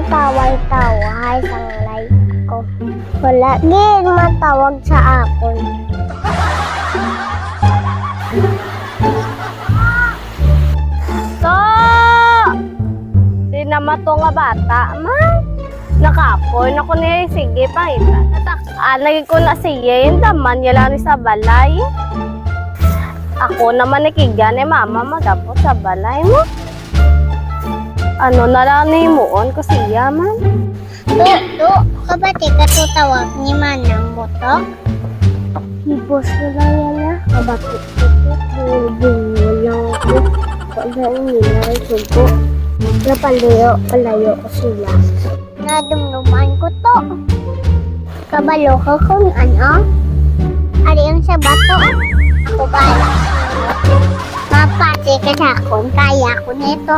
taway-taway sa live ko. Wala gid matawag sa akon. So, di naman to nga bata, man. Nakapoy na ko niya, sige, pangita. Lagi ko na siya, yung daman niya lang sa balay. Ako naman nakigan, mama, magapot sa balay mo. Ano na lang ni muon ko siya, man. Do, kabati ka tutawag ni Manang mo to? Hipos ko lang yan na. Kabati ko bulbul lang ako. Kaya nila ay sugo. Palayo ko sila. Nadumduman ko to. Kabalo ko kung ano. Ari ang sa bato. Ako bala. Mapati ka sa akong kaya ko nito.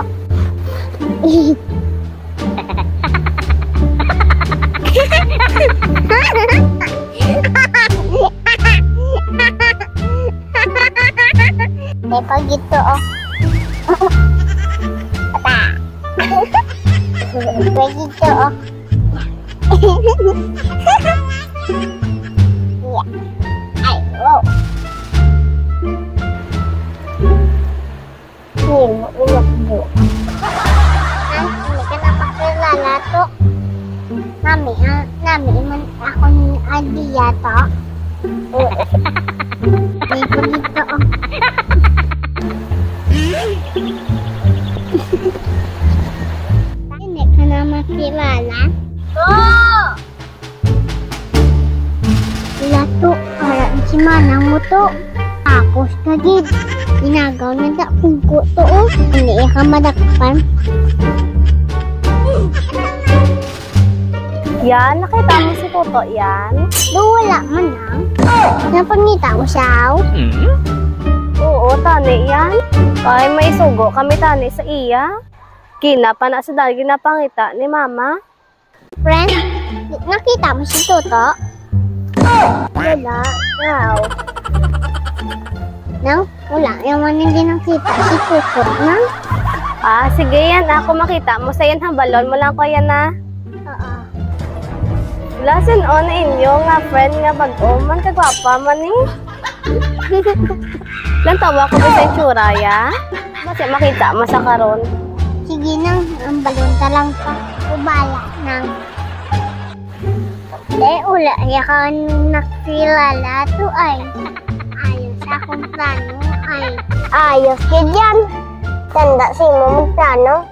Pag ito oh. Pata. Pag ito oh. Ay, wow. Mo. Hindi ka na makilala to. Nami man ako ni Adia to. May ko dito oh. Hindi ka na makilala? Wala to, parang si Manang mo to. Tapos ka gid. Ginagaw na da kungko to oh. Hindi ka madakpan. Yan, nakita mo si Toto yan? Wala man lang. Napangita mo siya? Oo, tani yan. Kaya may sugo kami tani sa iya. Kina pa na sa dahil ginapangita ni mama. Friend, nakita mo si Toto? Wala. Wow. Nang, wala. Yaman hindi nakita si Toto. Nang? Sige yan. Ako makita mo sa yan. Hambalon mo lang ko yan na. Oo. Lasin on inyo nga friend nga bag-oman. Kagwapa man eh. Lang tawa ko ba sa itsura ya? Kasi makita mo sa karon. Sige nang, ang balunta lang pa. Ubala nang. Ula, yakan nakilala to ay. Ayos akong plano ay. Ayos ka dyan. Tanda si mo magplano.